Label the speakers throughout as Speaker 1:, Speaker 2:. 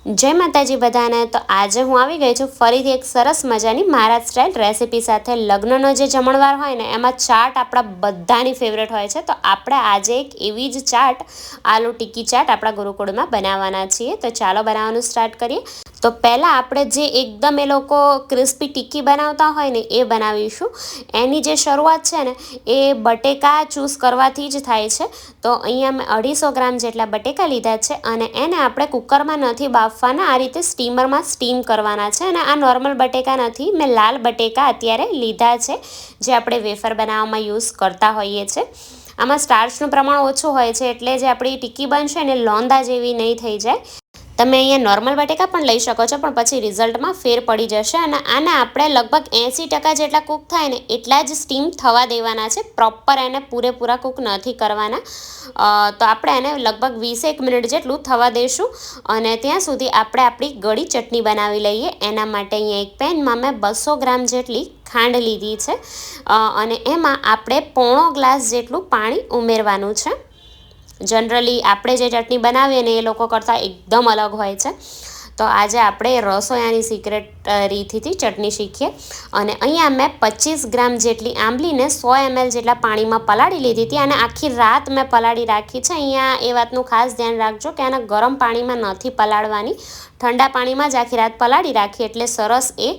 Speaker 1: જય માતાજી બધાને। તો આજે હું આવી ગઈ છું ફરીથી એક સરસ મજાની મહારાજ સ્ટાઇલ રેસીપી સાથે। લગ્નનો જે જમણવાર હોય ને એમાં ચાટ આપણા બધાની ફેવરેટ હોય છે। તો આપણે આજે એક એવી જ ચાટ આલુ ટિક્કી ચાટ આપણા ગુરુકુળમાં બનાવવાના છીએ। તો ચાલો બનાવવાનું સ્ટાર્ટ કરીએ। તો પહેલાં આપણે જે એકદમ એ લોકો ક્રિસ્પી ટિક્કી બનાવતા હોય ને એ બનાવીશું। એની જે શરૂઆત છે ને એ બટેકા ચૂસ કરવાથી જ થાય છે। તો અહીંયા મેં 250 ગ્રામ જેટલા બટેકા લીધા છે અને એને આપણે કુકરમાં નથી બાફવાના, આ રીતે સ્ટીમરમાં સ્ટીમ કરવાના છે। અને આ નોર્મલ બટેકા નથી, મેં લાલ બટેકા અત્યારે લીધા છે જે આપણે વેફર બનાવવામાં યુઝ કરતા હોઈએ છીએ। આમાં સ્ટાર્ચનું પ્રમાણ ઓછું હોય છે એટલે જે આપણી ટિક્કી બનશે ને લોંદા જેવી નહીં થઈ જાય। તમે અહીંયા નોર્મલ બટેકા પણ લઈ શકો છો પણ પછી રિઝલ્ટમાં ફેર પડી જશે। અને આને આપણે લગભગ 80% જેટલા કૂક થાય ને એટલા જ સ્ટીમ થવા દેવાના છે, પ્રોપર એને પૂરેપૂરા કૂક નથી કરવાના। તો આપણે એને લગભગ 20 મિનિટ જેટલું થવા દઈશું અને ત્યાં સુધી આપણે આપણી ગળી ચટણી બનાવી લઈએ। એના માટે અહીંયા એક પેનમાં મેં 200 ગ્રામ જેટલી ખાંડ લીધી છે અને એમાં આપણે પોણો ગ્લાસ જેટલું પાણી ઉમેરવાનું છે। જનરલી આપણે જે ચટણી બનાવીએ ને એ લોકો કરતાં એકદમ અલગ હોય છે। તો આજે આપણે રસોયાની સિક્રેટ રીતથી ચટણી શીખીએ। અને અહીંયા મેં 25 ગ્રામ જેટલી આંબલીને 100 ml જેટલા પાણીમાં પલાળી લીધી હતી અને આખી રાત મેં પલાળી રાખી છે। અહીંયા એ વાતનું ખાસ ધ્યાન રાખજો કે આને ગરમ પાણીમાં નથી પલાળવાની, ઠંડા પાણીમાં જ આખી રાત પલાળી રાખી એટલે સરસ એ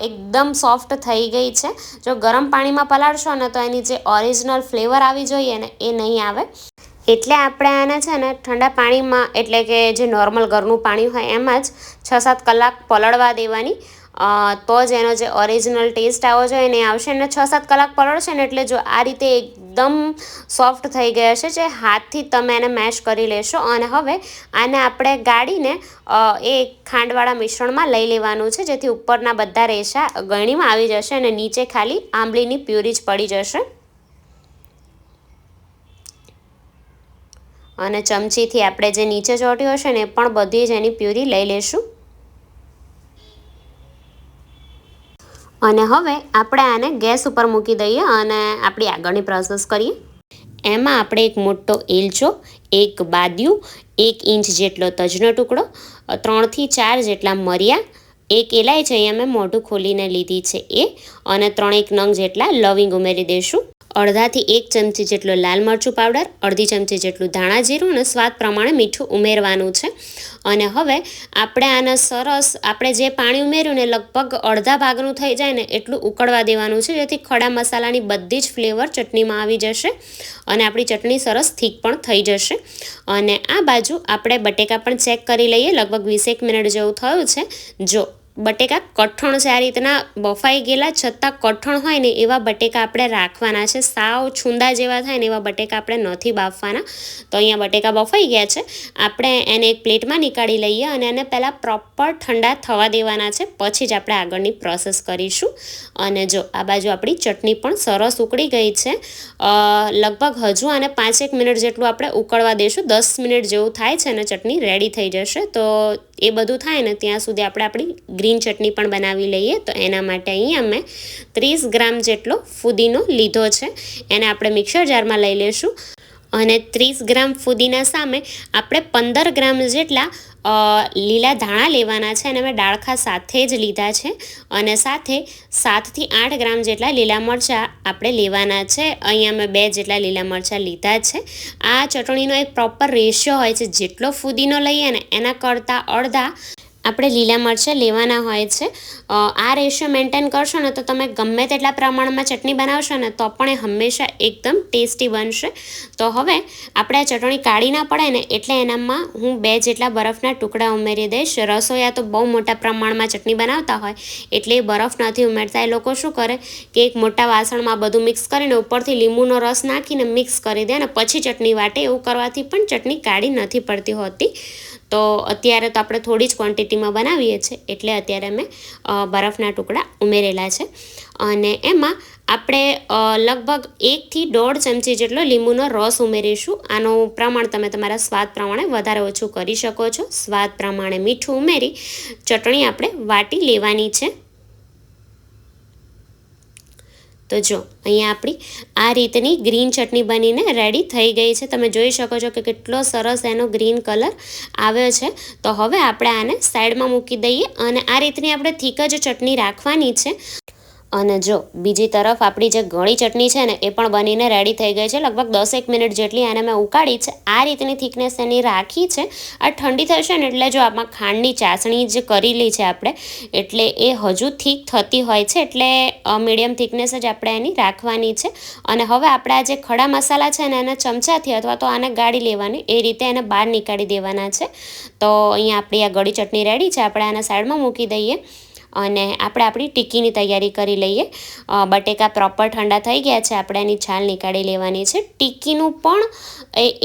Speaker 1: એકદમ સોફ્ટ થઈ ગઈ છે। જો ગરમ પાણીમાં પલાળશો ને તો એની જે ઓરિજિનલ ફ્લેવર આવી જોઈએ ને એ નહીં આવે, એટલે આપણે આને છે ને ઠંડા પાણીમાં, એટલે કે જે નોર્મલ ઘરનું પાણી હોય એમાં જ 6-7 કલાક પલળવા દેવાની। તો જ એનો જે ઓરિજિનલ ટેસ્ટ આવવો જોઈએ ને આવશે। ને 6-7 કલાક પલળશે ને એટલે જો આ રીતે એકદમ સોફ્ટ થઈ ગયા છે, જે હાથથી તમે એને મેશ કરી લેશો। અને હવે આને આપણે ગાળીને એ ખાંડવાળા મિશ્રણમાં લઈ લેવાનું છે જેથી ઉપરના બધા રેશા ગળણીમાં આવી જશે અને નીચે ખાલી આંબલીની પ્યુરી જ પડી જશે। અને ચમચીથી આપણે જે નીચે ચોટ્યું હશે ને એ પણ બધી જ એની પ્યુરી લઈ લેશું। અને હવે આપણે આને ગેસ ઉપર મૂકી દઈએ અને આપણી આગળની પ્રોસેસ કરીએ। એમાં આપણે એક મોટો એલચો, એક બાદિયું, 1 ઇંચ જેટલો તજનો ટુકડો, 3 થી 4 જેટલા મરિયા, એક ઇલાયચી અહીંયા મેં મોઢું ખોલીને લીધી છે એ, અને 3 નંગ જેટલા લવિંગ ઉમેરી દઈશું। અડધાથી 1 ચમચી જેટલો લાલ મરચું પાવડર, અડધી ચમચી જેટલું ધાણા જીરું અને સ્વાદ પ્રમાણે મીઠું ઉમેરવાનું છે। અને હવે આપણે આને સરસ, આપણે જે પાણી ઉમેર્યું ને લગભગ અડધા ભાગનું થઈ જાય ને એટલું ઉકળવા દેવાનું છે જેથી ખડા મસાલાની બધી જ ફ્લેવર ચટણીમાં આવી જશે અને આપણી ચટણી સરસ થીક પણ થઈ જશે। અને આ બાજુ આપણે બટેકા પણ ચેક કરી લઈએ, લગભગ 20 મિનિટ જેવું થયું છે। જો બટેકા કઠણ છે, આ રીતના બફાઈ ગયેલા છતાં કઠણ હોય ને એવા બટેકા આપણે રાખવાના છે। સાવ છૂંદા જેવા થાય ને એવા બટેકા આપણે નથી બાફવાના। તો અહીંયા બટેકા બફાઈ ગયા છે, આપણે એને એક પ્લેટમાં નીકાળી લઈએ અને એને પહેલાં પ્રોપર ઠંડા થવા દેવાના છે, પછી જ આપણે આગળની પ્રોસેસ કરીશું। અને જો આ બાજુ આપણી ચટણી પણ સરસ ઉકળી ગઈ છે, લગભગ હજુ આને 5-1 મિનિટ જેટલું આપણે ઉકળવા દઈશું। 10 મિનિટ જેવું થાય છે અને ચટણી રેડી થઈ જશે। તો એ બધું થાય ને ત્યાં સુધી આપણે આપણી ગ્રીન ચટણી પણ બનાવી લઈએ। તો એના માટે અહીંયા મેં 30 ગ્રામ જેટલો ફુદીનો લીધો છે, એને આપણે મિક્સર જારમાં લઈ લઈશું। અને 30 ગ્રામ ફુદીના સામે આપણે 15 ગ્રામ જેટલા લીલા ધાણા લેવાના છે અને મેં ડાળખા સાથે જ લીધા છે। અને સાથે 7 થી 8 ગ્રામ જેટલા લીલા મરચાં આપણે લેવાના છે, અહીંયા મેં 2 જેટલા લીલા મરચાં લીધા છે। આ ચટણીનો એક પ્રોપર રેશિયો હોય છે, જેટલો ફુદીનો લઈએ ને એના કરતાં અડધા આપણે લીલા મરચાં લેવાના હોય છે। આ રેશિયો મેન્ટેન કરશો ને તો તમે ગમે તેટલા પ્રમાણમાં ચટણી બનાવશો ને તો પણ એ હંમેશા એકદમ ટેસ્ટી બનશે। તો હવે આપણે આ ચટણી કાઢી ના પડે ને એટલે એનામાં હું 2 જેટલા બરફના ટુકડા ઉમેરી દઈશ। રસોઈયા તો બહુ મોટા પ્રમાણમાં ચટણી બનાવતા હોય એટલે એ બરફ નથી ઉમેરતા। એ લોકો શું કરે કે એક મોટા વાસણમાં બધું મિક્સ કરીને ઉપરથી લીંબુનો રસ નાખીને મિક્સ કરી દે અને પછી ચટણી વાટે। એવું કરવાથી પણ ચટણી કાઢી નથી પડતી હોતી। તો અત્યારે તો આપણે થોડી જ ક્વોન્ટિટીમાં બનાવીએ છીએ એટલે અત્યારે મેં બરફના ટુકડા ઉમેરેલા છે। અને એમાં આપણે લગભગ 1 થી 1.5 ચમચી જેટલો લીંબુનો રસ ઉમેરીશું। આનું પ્રમાણ તમે તમારા સ્વાદ પ્રમાણે વધારે ઓછું કરી શકો છો। સ્વાદ પ્રમાણે મીઠું ઉમેરી ચટણી આપણે વાટી લેવાની છે। તો જો અહીંયા આપણી આ રીતની ગ્રીન ચટણી બનીને રેડી થઈ ગઈ છે. તમે જોઈ શકો છો કે કેટલો સરસ એનો ગ્રીન કલર આવ્યો છે. તો હવે આપણે આને સાઈડમાં મૂકી દઈએ અને આ રીતની આપણે થીક જ ચટણી રાખવાની છે. અને જો બીજી તરફ આપણી જે ગળી ચટણી છે ને એ પણ બનીને રેડી થઈ ગઈ છે. લગભગ 10-1 મિનિટ જેટલી આને મેં ઉકાળી છે. આ રીતની થિકનેસ એની રાખી છે. આ ઠંડી થશે ને એટલે જો આમાં ખાંડની ચાસણી જ કરેલી છે આપણે, એટલે એ હજુ થીક થતી હોય છે, એટલે મીડિયમ થિકનેસ જ આપણે એની રાખવાની છે. અને હવે આપણે આ જે ખડા મસાલા છે ને એને ચમચાથી અથવા તો આને ગાળી લેવાની, એ રીતે એને બહાર નીકાળી દેવાના છે. તો અહીંયા આપણી આ ગળી ચટણી રેડી છે. આપણે આને સાઈડમાં મૂકી દઈએ અને આપણે આપણી ટિક્કીની તૈયારી કરી લઈએ. બટેકા પ્રોપર ઠંડા થઈ ગયા છે. આપણે એની છાલ નીકાળી લેવાની છે. ટિક્કીનું પણ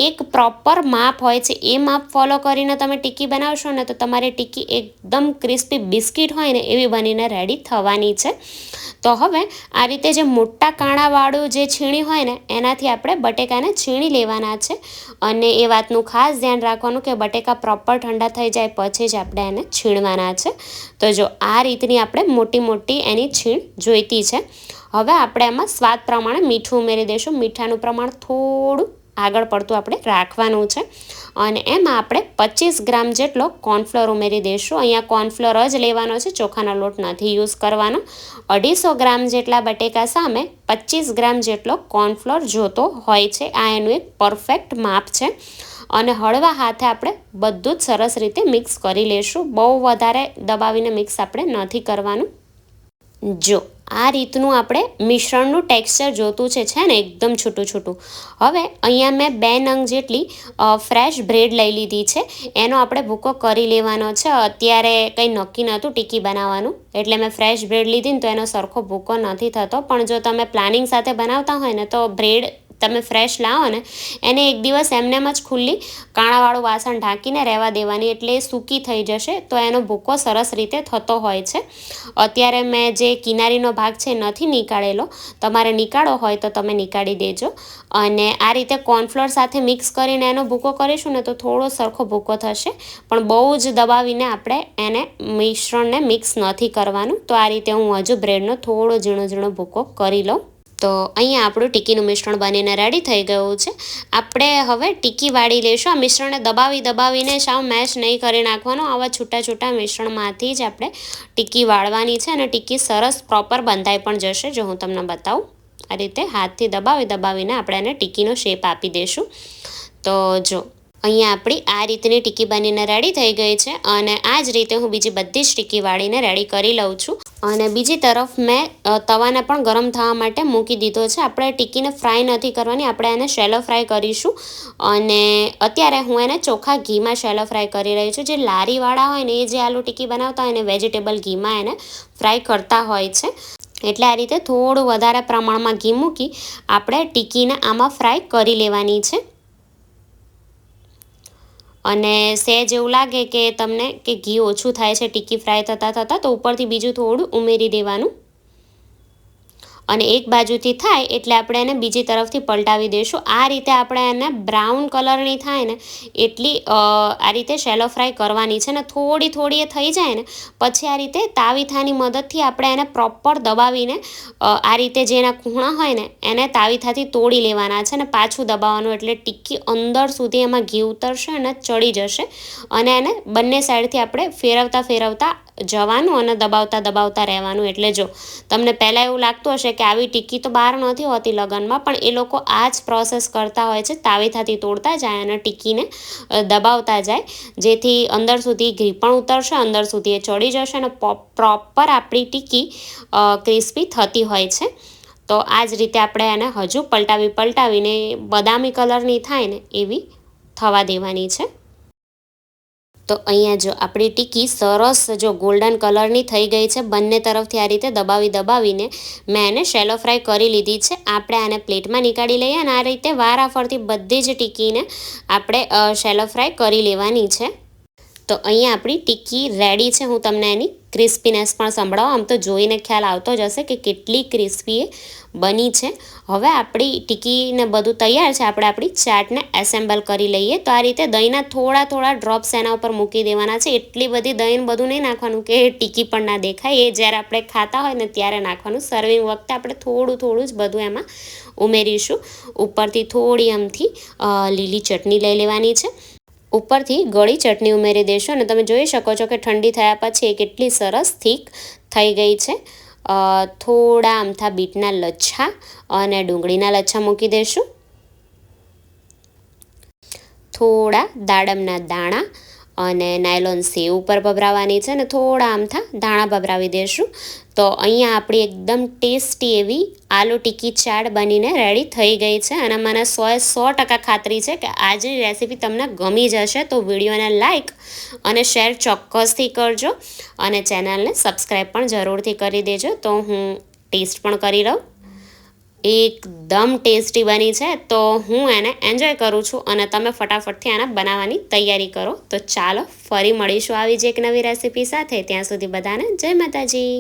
Speaker 1: એક પ્રોપર માપ હોય છે. એ માપ ફોલો કરીને તમે ટિક્કી બનાવશો ને તો તમારી ટિક્કી એકદમ ક્રિસ્પી બિસ્કિટ હોય ને એવી બનીને રેડી થવાની છે. તો હવે આ રીતે જે મોટા કાણાવાળું જે છીણી હોય ને એનાથી આપણે બટેકાને છીણી લેવાના છે. અને એ વાતનું ખાસ ધ્યાન રાખવાનું કે બટેકા પ્રોપર ઠંડા થઈ જાય પછી જ આપણે એને છીણવાના છે. તો જો આ રીતની આપણે મોટી મોટી એની છીણ જોઈતી છે. હવે આપણે એમાં સ્વાદ પ્રમાણે મીઠું ઉમેરી દઈશું. મીઠાનું પ્રમાણ થોડું આગળ પડતું આપણે રાખવાનું છે. અને એમાં આપણે 25 ગ્રામ જેટલો કોર્નફ્લોર ઉમેરી દઈશું. અહીંયા કોર્નફ્લોર જ લેવાનો છે, ચોખાનો લોટ નથી યુઝ કરવાનો. 250 ગ્રામ જેટલા બટેકા સામે 25 ગ્રામ જેટલો કોર્નફ્લોર જોતો હોય છે. આ એનું એક પરફેક્ટ માપ છે. અને હળવા હાથે આપણે બધું જ સરસ રીતે મિક્સ કરી લઈશું. બહુ વધારે દબાવીને મિક્સ આપણે નથી કરવાનું. જો આ રીતનું આપણે મિશ્રણનું ટેક્સચર જોતું છે ને એકદમ છૂટું છૂટું. હવે અહીંયા મેં 2 નંગ જેટલી ફ્રેશ બ્રેડ લઈ લીધી છે. એનો આપણે ભૂકો કરી લેવાનો છે. અત્યારે કંઈ નક્કી નહોતું ટિક્કી બનાવવાનું એટલે મેં ફ્રેશ બ્રેડ લીધી ને તો એનો સરખો ભૂકો નથી થતો. પણ જો તમે પ્લાનિંગ સાથે બનાવતા હોય ને તો બ્રેડ તમે ફ્રેશ લાવો ને એને એક દિવસ એમનેમ જ ખુલ્લી કાણાવાળું વાસણ ઢાંકીને રહેવા દેવાની, એટલે એ સૂકી થઈ જશે તો એનો ભૂકો સરસ રીતે થતો હોય છે. અત્યારે મેં જે કિનારીનો ભાગ છે નથી નીકાળેલો, તમારે નીકાળો હોય તો તમે નીકાળી દેજો. અને આ રીતે કોર્નફ્લોર સાથે મિક્સ કરીને એનો ભૂકો કરીશું ને તો થોડો સરખો ભૂકો થશે. પણ બહુ જ દબાવીને આપણે એને મિશ્રણને મિક્સ નથી કરવાનું. તો આ રીતે હું હજુ બ્રેડનો થોડો ઝીણો ઝીણો ભૂકો કરી લઉં. તો અહીંયા આપણું ટિક્કીનું મિશ્રણ બનીને રેડી થઈ ગયું છે. આપણે હવે ટિક્કી વાળી લઈશું. આ મિશ્રણને દબાવીને સાવ મેશ નહીં કરી નાખવાનું. આવા છૂટા છૂટા મિશ્રણમાંથી જ આપણે ટિક્કી વાળવાની છે. અને ટિક્કી સરસ પ્રોપર બંધાઈ પણ જશે. જો હું તમને બતાવું, આ રીતે હાથથી દબાવીને આપણે એને ટિક્કીનો શેપ આપી દઈશું. તો જો અહીંયા આપણી આ રીતની ટિક્કી બનીને રેડી થઈ ગઈ છે. અને આ જ રીતે હું બીજી બધી જ ટિક્કી વાળીને રેડી કરી લઉં છું. અને બીજી તરફ મેં તવાને પણ ગરમ થવા માટે મૂકી દીધો છે. આપણે ટિક્કીને ફ્રાય નથી કરવાની, આપણે એને શેલો ફ્રાય કરીશું. અને અત્યારે હું એને ચોખ્ખા ઘીમાં શેલો ફ્રાય કરી રહી છું. જે લારીવાળા હોય ને એ જે આલુ ટિક્કી બનાવતા હોય ને વેજીટેબલ ઘીમાં એને ફ્રાય કરતા હોય છે. એટલે આ રીતે થોડું વધારે પ્રમાણમાં ઘી મૂકી આપણે ટિક્કીને આમાં ફ્રાય કરી લેવાની છે. અને સહેજ એવું લાગે કે તમને કે ઘી ઓછું થાય છે ટિક્કી ફ્રાય થતાં તો ઉપરથી બીજું થોડું ઉમેરી દેવાનું. અને એક બાજુથી થાય એટલે આપણે એને બીજી તરફથી પલટાવી દઈશું. આ રીતે આપણે એને બ્રાઉન કલરની થાય ને એટલી આ રીતે શેલો ફ્રાય કરવાની છે. ને થોડી એ થઈ જાય ને પછી આ રીતે તાવીથાની મદદથી આપણે એને પ્રોપર દબાવીને આ રીતે જે એના ખૂણા હોય ને એને તાવીથાથી તોડી લેવાના છે. ને પાછું દબાવવાનું એટલે ટિક્કી અંદર સુધી એમાં ઘી ઉતરશે અને ચડી જશે. અને એને બંને સાઈડથી આપણે ફેરવતા જવાનું અને દબાવતા રહેવાનું. એટલે જો તમને પહેલાં એવું લાગતું હશે કે આવી ટિક્કી તો બહાર નથી હોતી લગનમાં, પણ એ લોકો આ જ પ્રોસેસ કરતા હોય છે. તાવીથાથી તોડતા જાય અને ટિક્કીને દબાવતા જાય, જેથી અંદર સુધી ઘી પણ ઉતરશે, અંદર સુધી એ ચડી જશે અને પ્રોપર આપણી ટિક્કી ક્રિસ્પી થતી હોય છે. તો આ જ રીતે આપણે એને હજુ પલટાવીને બદામી કલરની થાય ને એવી થવા દેવાની છે. તો અહીંયા જો આપણી ટિક્કી સરસ જો ગોલ્ડન કલરની થઈ ગઈ છે. બંને તરફથી આ રીતે દબાવીને મેં એને શેલો ફ્રાય કરી લીધી છે. આપણે આને પ્લેટમાં નીકાળી લઈએ અને આ રીતે વારાફરતી બધી જ ટિક્કીને આપણે શેલો ફ્રાય કરી લેવાની છે. તો અહીંયા આપણી ટિક્કી રેડી છે. હું તમને એની ક્રિસ્પીનેસ પણ સંભળાવું. આમ તો જોઈને ખ્યાલ આવતો જ હશે કે કેટલી ક્રિસ્પી એ બની છે. હવે આપણી ટિક્કીને બધું તૈયાર છે. આપણે આપણી ચાટને એસેમ્બલ કરી લઈએ. તો આ રીતે દહીંના થોડા ડ્રોપ્સ એના ઉપર મૂકી દેવાના છે. એટલી બધી દહીં બધું નહીં નાખવાનું કે ટિક્કી પણ ના દેખાય. એ જ્યારે આપણે ખાતા હોય ને ત્યારે નાખવાનું. સર્વિંગ વખતે આપણે થોડું જ બધું એમાં ઉમેરીશું. ઉપરથી થોડી આમથી લીલી ચટણી લઈ લેવાની છે. ઉપરથી ગળી ચટણી ઉમેરી દેશો અને તમે જોઈ શકો છો કે ઠંડી થયા પછી એ કેટલી સરસ થીક થઈ ગઈ છે. થોડા અમથા બીટના લચ્છા અને ડુંગળીના લચ્છા મૂકી દઈશું. થોડા દાડમના દાણા અને નાયલોન સેવ ઉપર ભભરાવાની છે અને થોડા અમથા દાણા ભભરાવી દઈશું. તો અહીંયા આપણી એકદમ ટેસ્ટી એવી આલુ ટિક્કી ચાટ બનીને રેડી થઈ ગઈ છે. અને મને 100% ખાતરી છે કે આજની રેસીપી તમને ગમી જશે. તો વિડીયોને લાઈક અને શેર ચોક્કસથી કરજો અને ચેનલને સબસ્ક્રાઈબ પણ જરૂરથી કરી દેજો. તો હું ટેસ્ટ પણ કરી લઉં. એકદમ ટેસ્ટી બની છે. તો હું એને એન્જોય કરું છું અને તમે ફટાફટથી આને બનાવવાની તૈયારી કરો. તો ચાલો ફરી મળીશું આવી જ એક નવી રેસીપી સાથે. ત્યાં સુધી બધાને જય માતાજી.